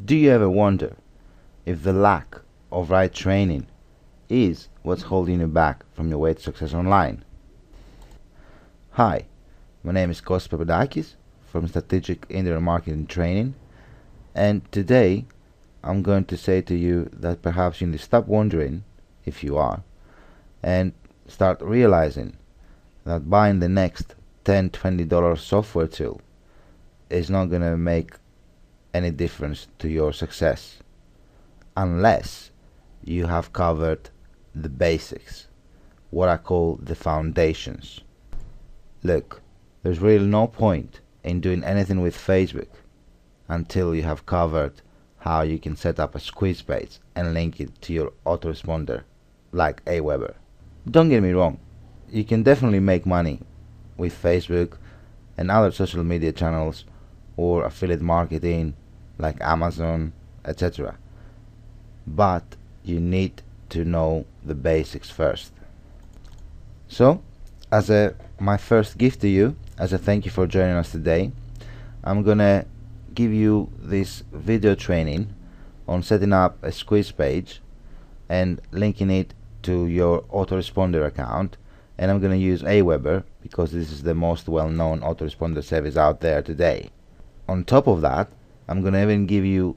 Do you ever wonder if the lack of right training is what's holding you back from your way to success online? Hi, my name is Kostas Papadakis from Strategic Internet Marketing Training, and today I'm going to say to you that perhaps you need to stop wondering, if you are, and start realizing that buying the next $10-20 software tool is not going to make any difference to your success unless you have covered the basics, what I call the foundations. Look, there's really no point in doing anything with Facebook until you have covered how you can set up a squeeze page and link it to your autoresponder like Aweber. Don't get me wrong, you can definitely make money with Facebook and other social media channels or affiliate marketing like Amazon, etc. But you need to know the basics first. So, as my first gift to you, as a thank you for joining us today, I'm gonna give you this video training on setting up a squeeze page and linking it to your autoresponder account, and I'm gonna use Aweber because this is the most well-known autoresponder service out there today. On top of that, I'm gonna even give you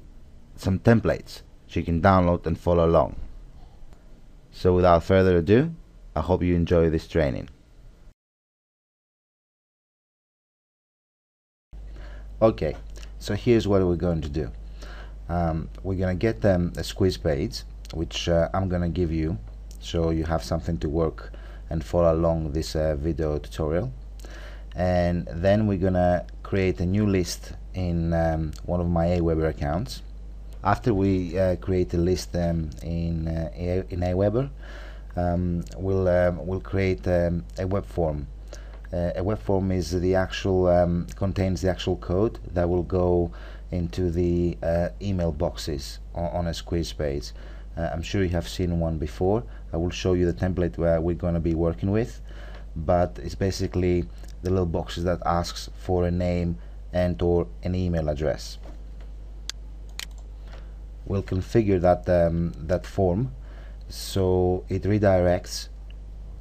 some templates so you can download and follow along. So without further ado, I hope you enjoy this training. Okay, so here's what we're going to do. We're going to get a squeeze page, which I'm going to give you so you have something to work and follow along this video tutorial. And then we're going to create a new list in one of my Aweber accounts. After we create a list in Aweber, we'll create a web form. A web form is the actual contains the actual code that will go into the email boxes on a squeeze page. I'm sure you have seen one before. I will show you the template where we're going to be working with, but it's basically the little boxes that asks for a name and or an email address. We'll configure that form so it redirects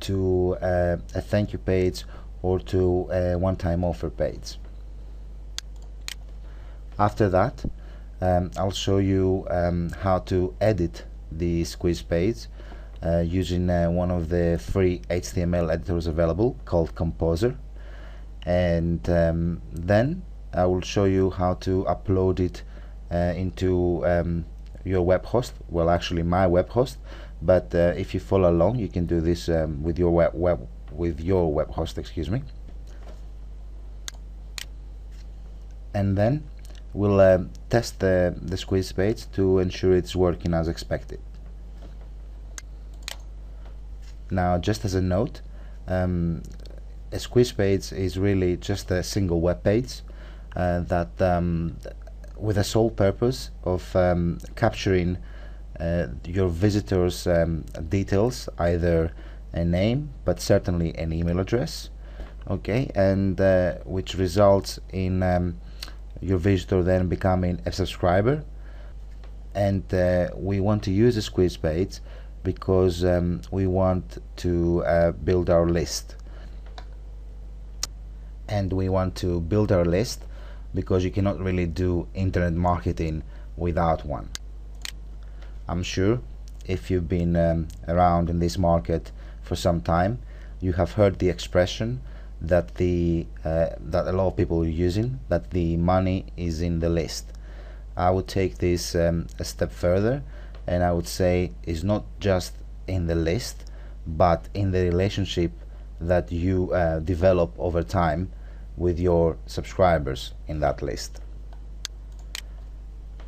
to a thank you page or to a one-time offer page. After that, I'll show you how to edit the squeeze page using one of the free HTML editors available called Composer, and then I will show you how to upload it into your web host. Well, actually my web host, but if you follow along, you can do this with your web host, excuse me. And then we'll test the squeeze page to ensure it's working as expected. Now, just as a note, a squeeze page is really just a single web page with a sole purpose of capturing your visitors' details, either a name, but certainly an email address, okay, and which results in your visitor then becoming a subscriber. And we want to use a squeeze page because we want to build our list, and we want to build our list because you cannot really do internet marketing without one. I'm sure if you've been around in this market for some time, you have heard the expression that that a lot of people are using, that the money is in the list. I would take this a step further, and I would say it's not just in the list, but in the relationship that you develop over time with your subscribers in that list.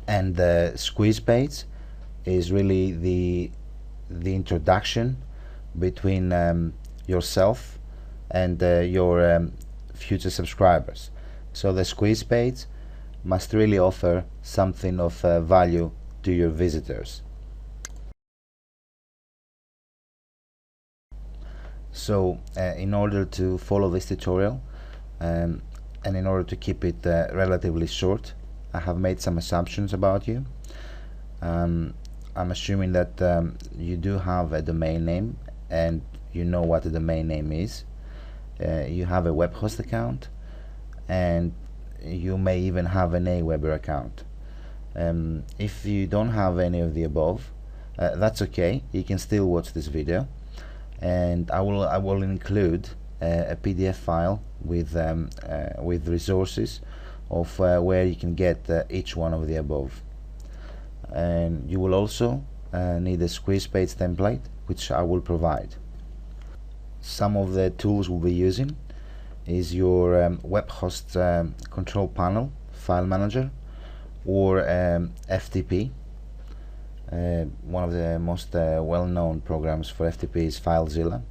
And the squeeze page is really the introduction between yourself and your future subscribers. So the squeeze page must really offer something of value to your visitors. So in order to follow this tutorial and in order to keep it relatively short, I have made some assumptions about you. I'm assuming that you do have a domain name and you know what a domain name is. You have a web host account, and you may even have an Aweber account. If you don't have any of the above, that's okay. You can still watch this video, and I will include a PDF file with resources of where you can get each one of the above. And you will also need a SqueezePage template, which I will provide. Some of the tools we'll be using is your web host control panel, file manager, or FTP. One of the most well-known programs for FTP is FileZilla.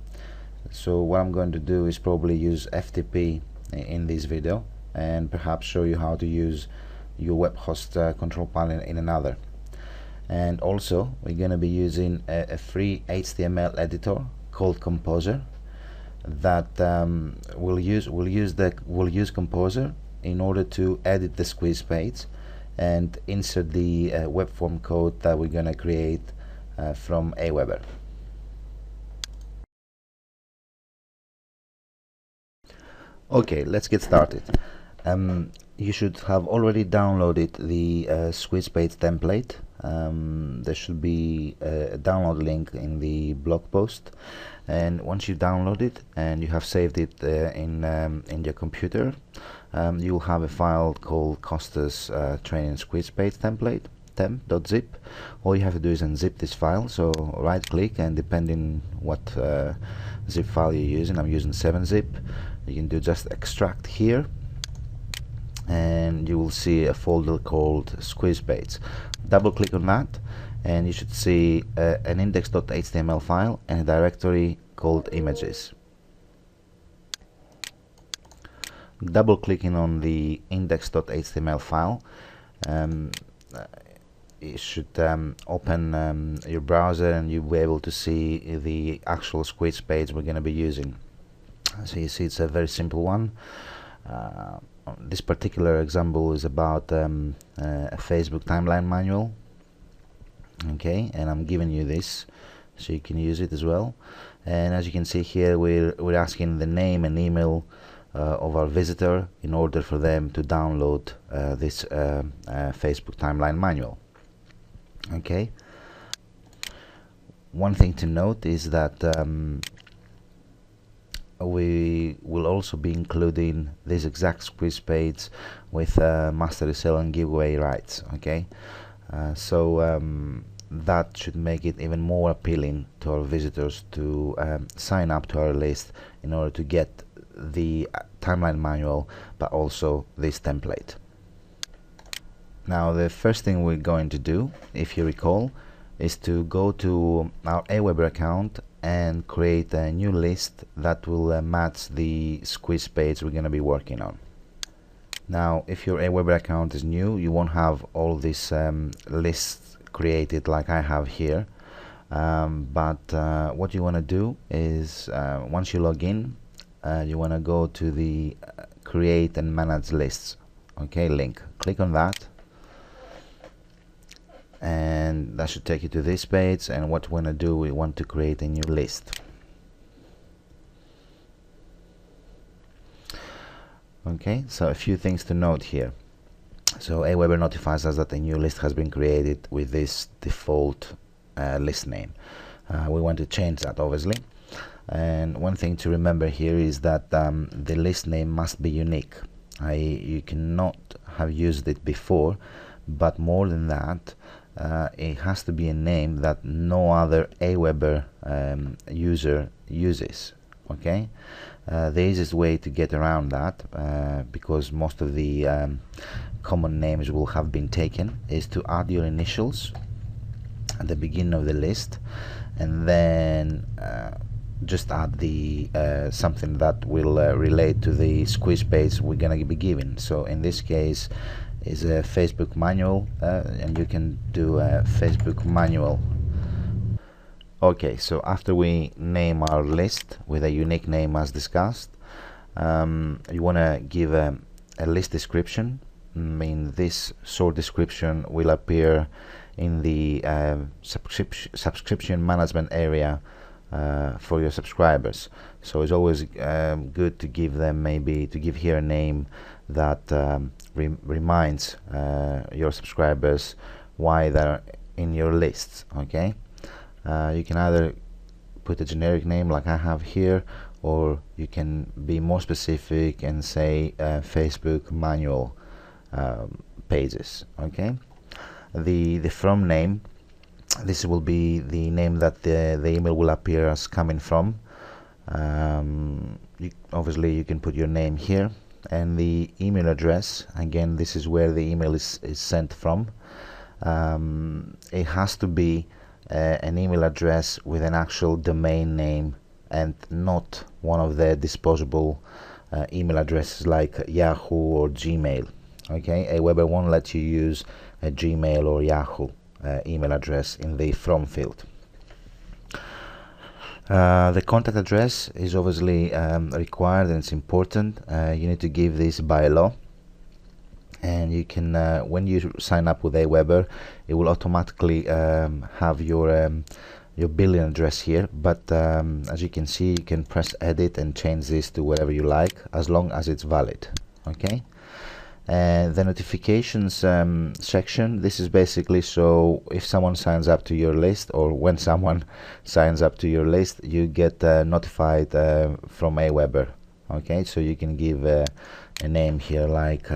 So what I'm going to do is probably use FTP in this video, and perhaps show you how to use your web host control panel in another. And also we're going to be using a free HTML editor called Composer that we'll use Composer in order to edit the squeeze page and insert the web form code that we're going to create from Aweber. Okay, let's get started. You should have already downloaded the SqueezePage template. There should be a download link in the blog post, and once you download it and you have saved it in your computer, you'll have a file called Costas training SqueezePage template temp.zip. All you have to do is unzip this file, so right click, and depending what zip file you're using, I'm using 7-zip, you can do just extract here, and you will see a folder called SqueezePage. Double click on that, and you should see an index.html file and a directory called images. Double clicking on the index.html file, it should open your browser, and you'll be able to see the actual SqueezePage we're going to be using. So you see it's a very simple one. This particular example is about a Facebook timeline manual. Okay, and I'm giving you this so you can use it as well. And as you can see here, we're asking the name and email of our visitor in order for them to download this Facebook timeline manual. Okay. One thing to note is that we will also be including this exact squeeze page with master resale and giveaway rights. Okay, so that should make it even more appealing to our visitors to sign up to our list in order to get the timeline manual, but also this template. Now the first thing we're going to do, if you recall, is to go to our Aweber account and create a new list that will match the squeeze page we're going to be working on. Now if your Aweber account is new, you won't have all these lists created like I have here, but what you want to do is once you log in, you want to go to the create and manage lists, okay, link. Click on that, and that should take you to this page. And what we want to do, we want to create a new list. Okay, so a few things to note here. So Aweber notifies us that a new list has been created with this default list name. We want to change that, obviously. And one thing to remember here is that the list name must be unique. You cannot have used it before, but more than that, it has to be a name that no other Aweber user uses. Okay, the easiest way to get around that, because most of the common names will have been taken, is to add your initials at the beginning of the list, and then just add the something that will relate to the squeeze page we're gonna be given. So in this case is a Facebook manual, and you can do a Facebook manual. Okay, so after we name our list with a unique name as discussed, you want to give a list description, in this short description will appear in the subscription management area for your subscribers. So it's always good to give them, maybe to give here a name that reminds your subscribers why they're in your lists. Okay, you can either put a generic name like I have here, or you can be more specific and say Facebook manual pages. Okay, the from name, this will be the name that the email will appear as coming from. Obviously you can put your name here, and the email address, again, this is where the email is sent from. It has to be an email address with an actual domain name and not one of the disposable email addresses like Yahoo or Gmail. Okay, Aweber won't let you use a Gmail or Yahoo email address in the from field. The contact address is obviously required, and it's important. You need to give this by law, and you can when you sign up with Aweber, it will automatically have your billing address here, but as you can see, you can press edit and change this to whatever you like, as long as it's valid. Okay, the notifications section, this is basically so if someone signs up to your list, or when someone signs up to your list, you get notified from Aweber. Okay, so you can give a name here like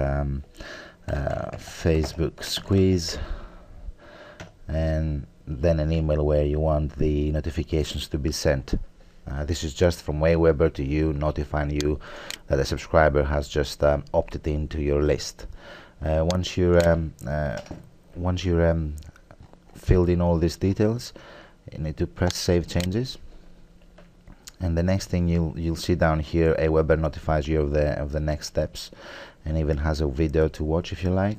Facebook Squeeze, and then an email where you want the notifications to be sent. This is just from Aweber to you, notifying you that a subscriber has just opted into your list. Once you're filled in all these details, you need to press Save Changes, and the next thing you'll see down here, Aweber notifies you of the next steps, and even has a video to watch if you like.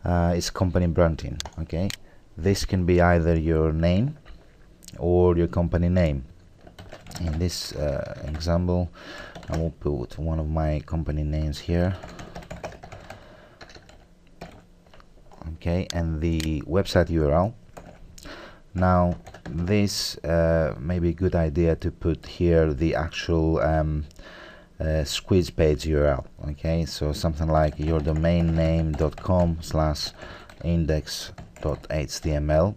It's company branding. Okay, this can be either your name or your company name. In this example, I will put one of my company names here. Okay, and the website URL. Now this may be a good idea to put here the actual squeeze page URL. Okay, so something like yourdomainname.com/index.html,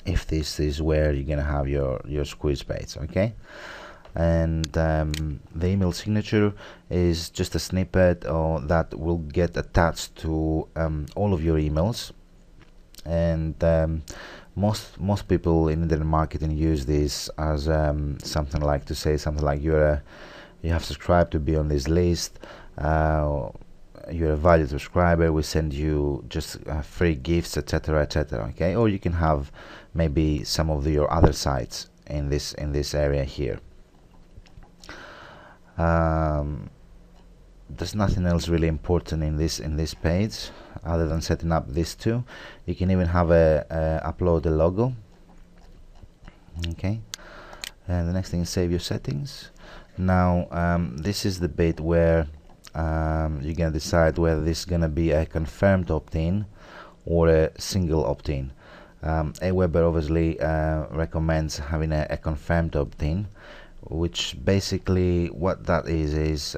if this is where you're gonna have your squeeze page. Okay, and the email signature is just a snippet that will get attached to all of your emails, and most people in internet marketing use this as something like to say something like you have subscribed to be on this list, you're a valued subscriber, we send you just free gifts, etc., etc. Okay, or you can have maybe some of your other sites in this area here. There's nothing else really important in this page other than setting up these two. You can even have upload a logo. Okay, and the next thing is save your settings. Now this is the bit where you're gonna decide whether this is gonna be a confirmed opt-in or a single opt-in. Aweber obviously recommends having a confirmed opt-in, which basically what that is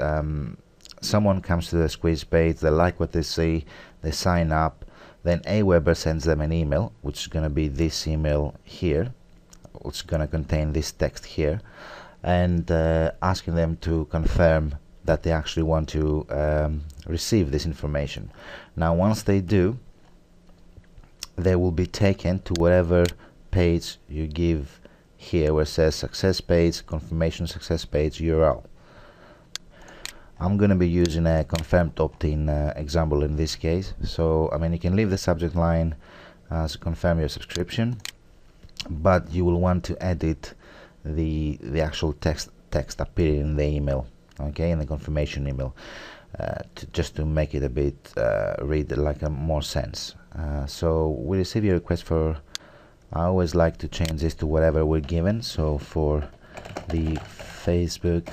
someone comes to the squeeze page, they like what they see, they sign up, then Aweber sends them an email, which is going to be this email here, which is going to contain this text here, and asking them to confirm that they actually want to receive this information. Now once they do, they will be taken to whatever page you give here, where it says success page, confirmation success page URL. I'm going to be using a confirmed opt-in example in this case, so I mean you can leave the subject line as confirm your subscription, but you will want to edit the actual text appearing in the email, okay, in the confirmation email, just to make it a bit read like a more sense. So we receive your request for, I always like to change this to whatever we're given, so for the Facebook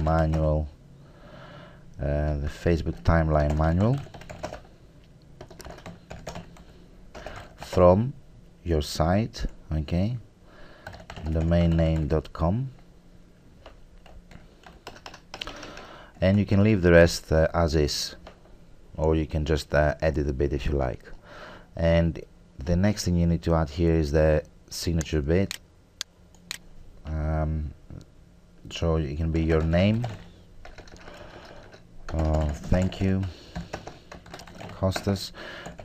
manual, the Facebook timeline manual, from your site, okay, domainname.com, and you can leave the rest as is, or you can just edit a bit if you like. And the next thing you need to add here is the signature bit. So it can be your name, thank you Costas,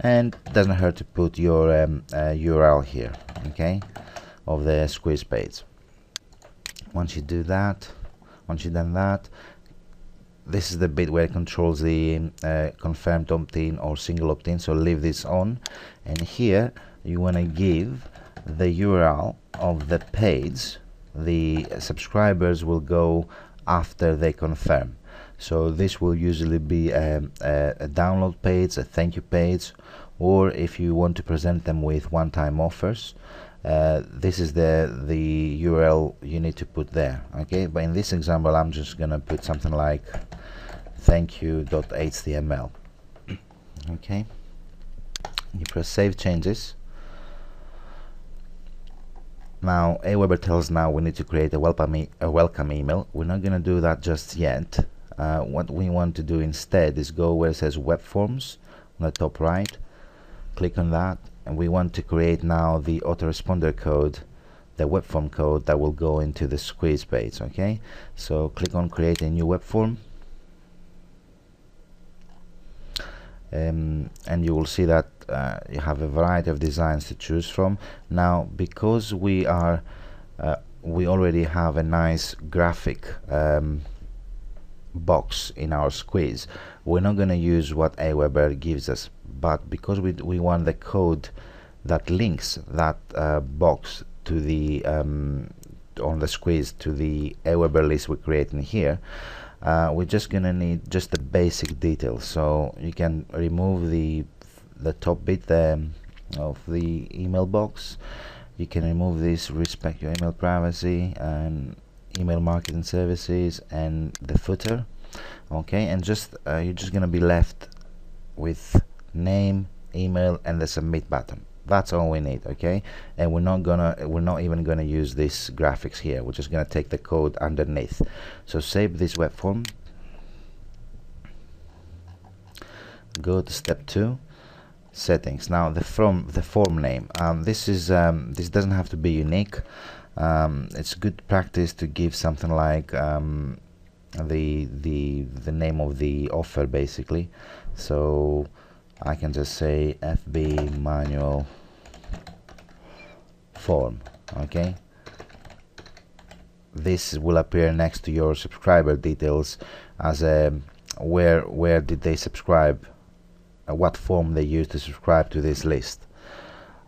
and it doesn't hurt to put your URL here, okay, of the squeeze page. Once you've done that, this is the bit where it controls the confirmed opt-in or single opt-in, so leave this on. And here you want to give the URL of the page the subscribers will go after they confirm. So this will usually be a download page, a thank you page, or if you want to present them with one-time offers, this is the URL you need to put there, okay. But in this example I'm just gonna put something like thankyou.html. Okay, you press save changes. Now Aweber tells now we need to create a welcome email. We're not gonna do that just yet. What we want to do instead is go where it says web forms on the top right, click on that, and we want to create now the autoresponder code, the web form code that will go into the squeeze page, okay. So click on create a new web form, and you will see that you have a variety of designs to choose from. Now because we already have a nice graphic box in our squeeze, we're not going to use what Aweber gives us, but because we want the code that links that box to the on the squeeze to the Aweber list we're creating here, we're just gonna need just the basic details. So you can remove the top bit of the email box. You can remove this respect your email privacy and email marketing services and the footer, okay, and just you're just gonna be left with name, email, and the submit button. That's all we need, okay. And we're not even gonna use this graphics here. We're just gonna take the code underneath. So save this web form, go to step 2, settings. Now the form name, this doesn't have to be unique. It's good practice to give something like the name of the offer, basically. So I can just say FB manual form, okay. This will appear next to your subscriber details as a where did they subscribe, what form they used to subscribe to this list.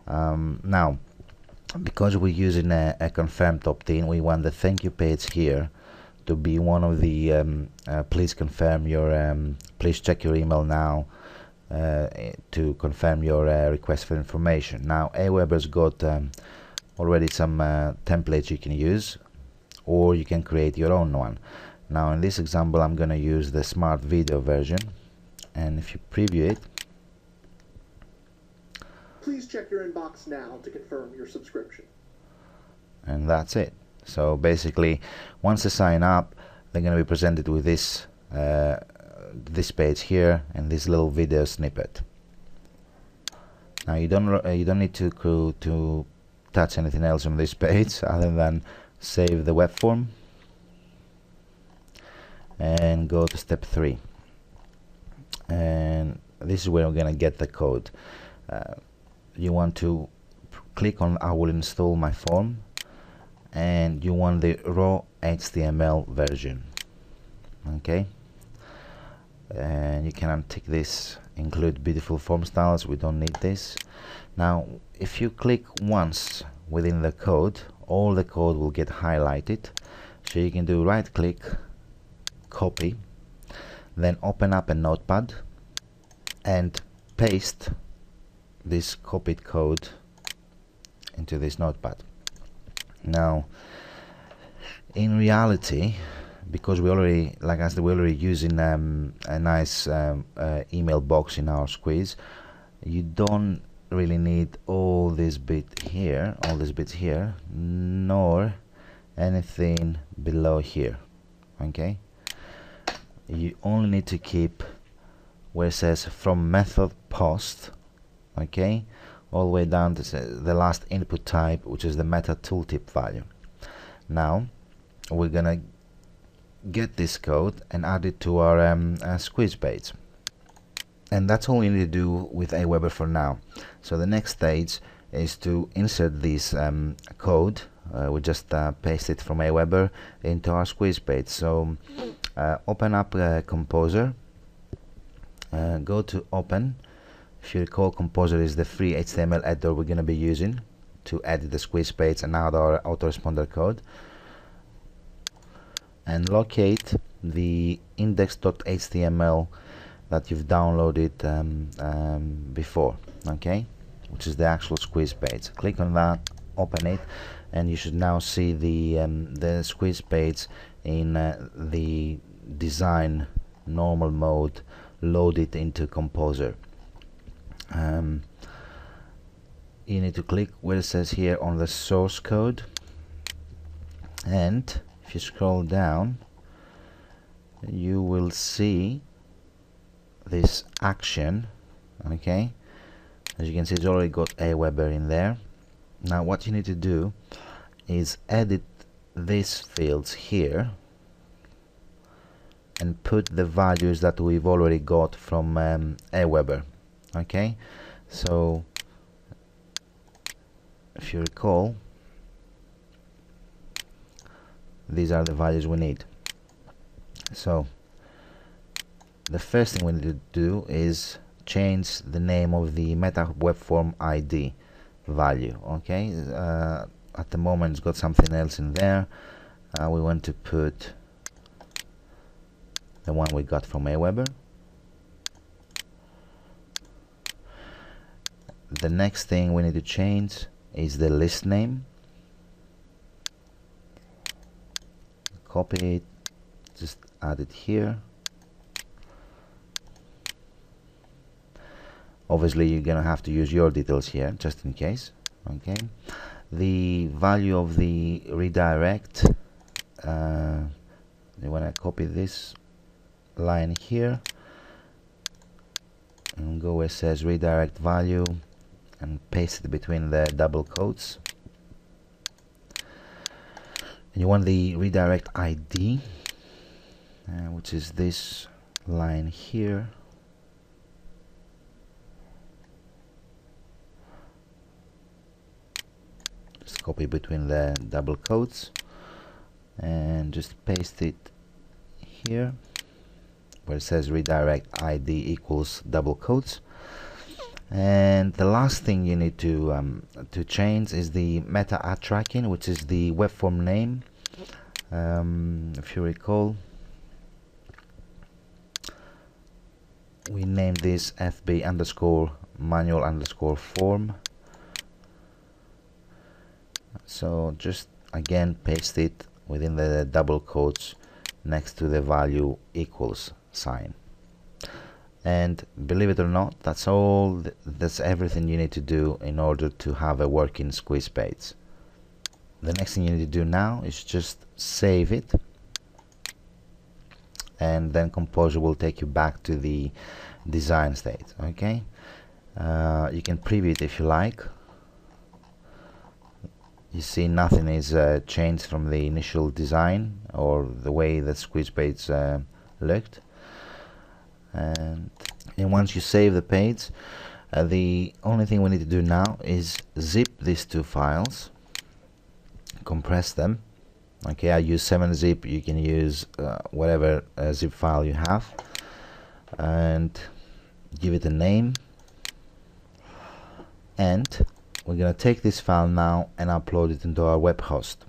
Now because we're using a confirmed opt-in, we want the thank you page here to be one of the please confirm your please check your email now to confirm your request for information. Now Aweber's got already some templates you can use, or you can create your own one. Now in this example I'm gonna use the smart video version, and if you preview it, please check your inbox now to confirm your subscription. And that's it. So basically once they sign up, they're going to be presented with this this page here and this little video snippet. Now you don't need to touch anything else on this page other than save the web form and go to step 3, and this is where we're going to get the code. You want to click on I will install my form, and you want the raw HTML version, okay, and you can untick this, include beautiful form styles, we don't need this. Now if you click once within the code, all the code will get highlighted, so you can do right click, copy, then open up a notepad and paste this copied code into this notepad. Now in reality, because we're already using a nice email box in our squeeze, you don't really need all this bit here, all these bits here, nor anything below here. Okay, you only need to keep where it says from method post, okay, all the way down to the last input type, which is the meta tooltip value. Now we're gonna get this code and add it to our squeeze page, and that's all we need to do with Aweber for now. So the next stage is to insert this code. We just paste it from Aweber into our squeeze page. So open up Composer, go to Open. If you recall, Composer is the free HTML editor we're going to be using to edit the squeeze page and add our autoresponder code, and locate the index.html that you've downloaded before, okay, which is the actual squeeze page. Click on that, open it, and you should now see the squeeze page in the design normal mode loaded into Composer. You need to click where it says here on the source code, and if you scroll down you will see this action. Okay, as you can see, it's already got Aweber in there. Now what you need to do is edit these fields here and put the values that we've already got from Aweber. Okay, so if you recall, these are the values we need. So the first thing we need to do is change the name of the meta web form ID value. Okay, at the moment it's got something else in there. We want to put the one we got from Aweber. The next thing we need to change is the list name. Copy it, just add it here. Obviously you're gonna have to use your details here just in case. Okay, the value of the redirect, you want to copy this line here and go where it says redirect value and paste it between the double quotes. And you want the redirect ID, which is this line here. Just copy between the double quotes and just paste it here where it says redirect ID equals double quotes. And the last thing you need to change is the meta ad tracking, which is the web form name. If you recall, we named this FB underscore manual underscore form. So just again paste it within the double quotes next to the value equals sign. And believe it or not, that's all. That's everything you need to do in order to have a working squeeze page. The next thing you need to do now is just save it, and then Composer will take you back to the design state. Okay, you can preview it if you like. You see nothing is changed from the initial design or the way the squeeze page looked. And once you save the page, the only thing we need to do now is zip these two files, compress them. Okay, I use 7-zip. You can use whatever zip file you have, and give it a name. And we're gonna take this file now and upload it into our web host.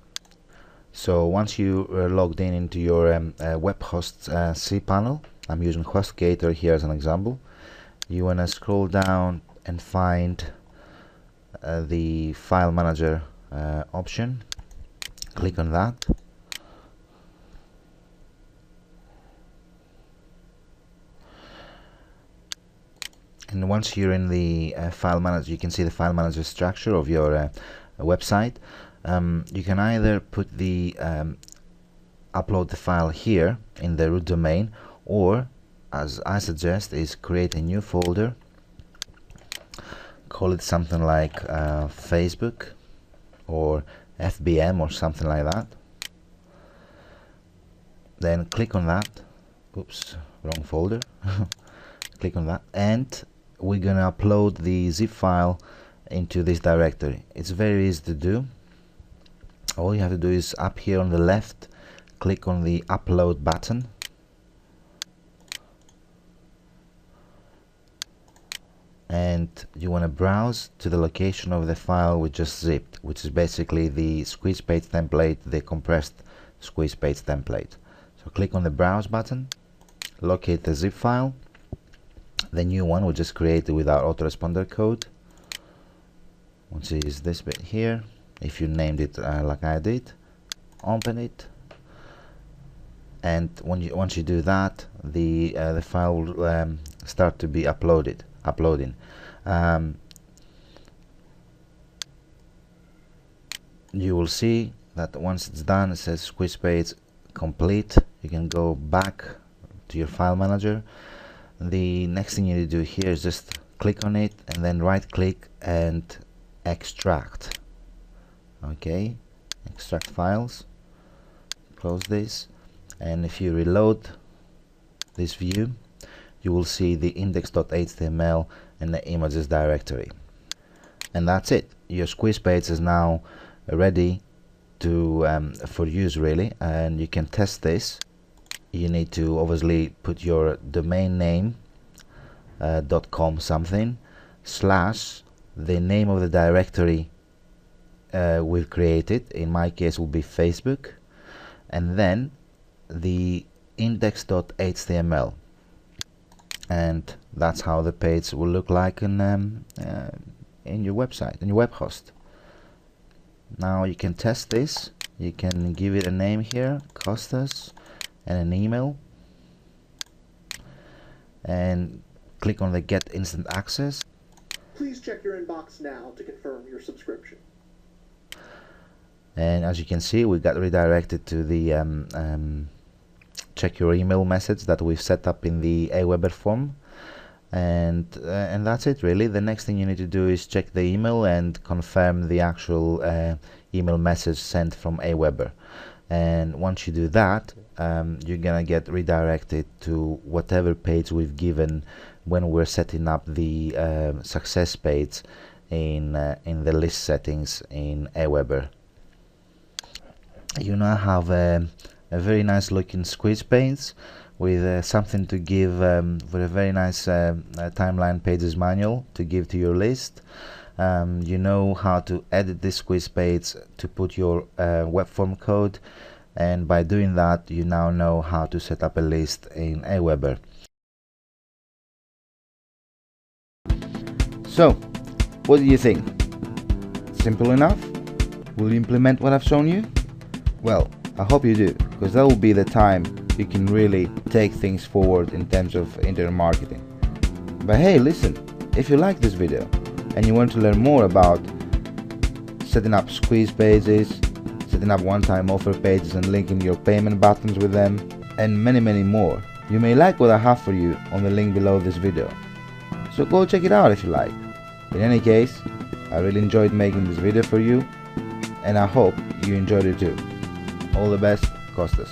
So once you are logged in into your web host cPanel, I'm using HostGator here as an example. You want to scroll down and find the file manager option. Click on that. And once you're in the file manager, you can see the file manager structure of your website. You can either put the upload the file here in the root domain, or as I suggest is create a new folder, call it something like Facebook or FBM or something like that. Then click on that. Oops, wrong folder. Click on that, and we're gonna upload the zip file into this directory. It's very easy to do. All you have to do is up here on the left, click on the upload button, and you want to browse to the location of the file we just zipped, which is basically the squeeze page template, the compressed squeeze page template. So click on the browse button, locate the zip file, the new one we just created with our autoresponder code, which is this bit here. If you named it like I did, open it, and once you do that, the file will start to be uploading. You will see that once it's done, it says squeeze page complete. You can go back to your file manager. The next thing you need to do here is just click on it and then right click and extract. Okay, extract files, close this, and if you reload this view, you will see the index.html and the images directory. And that's it. Your squeeze page is now ready to for use really, and you can test this. You need to obviously put your domain name .com something / the name of the directory we've created. In my case will be Facebook, and then the index.html, and that's how the page will look like in your website, in your web host. Now you can test this. You can give it a name here, Costas, and an email, and click on the get instant access. Please check your inbox now to confirm your subscription. And as you can see, we got redirected to the check your email message that we've set up in the Aweber form, and that's it really. The next thing you need to do is check the email and confirm the actual email message sent from Aweber. And once you do that, you're gonna get redirected to whatever page we've given when we're setting up the success page in the list settings in Aweber. You now have a very nice looking squeeze page with something to give for a very nice timeline pages manual to give to your list. You know how to edit this squeeze page to put your web form code, and by doing that you now know how to set up a list in Aweber. So what do you think? Simple enough? Will you implement what I've shown you? Well, I hope you do, because that will be the time you can really take things forward in terms of internet marketing. But hey, listen, if you like this video and you want to learn more about setting up squeeze pages, setting up one-time offer pages and linking your payment buttons with them, and many more, you may like what I have for you on the link below this video. So go check it out if you like. In any case, I really enjoyed making this video for you, and I hope you enjoyed it too. All the best, Costas.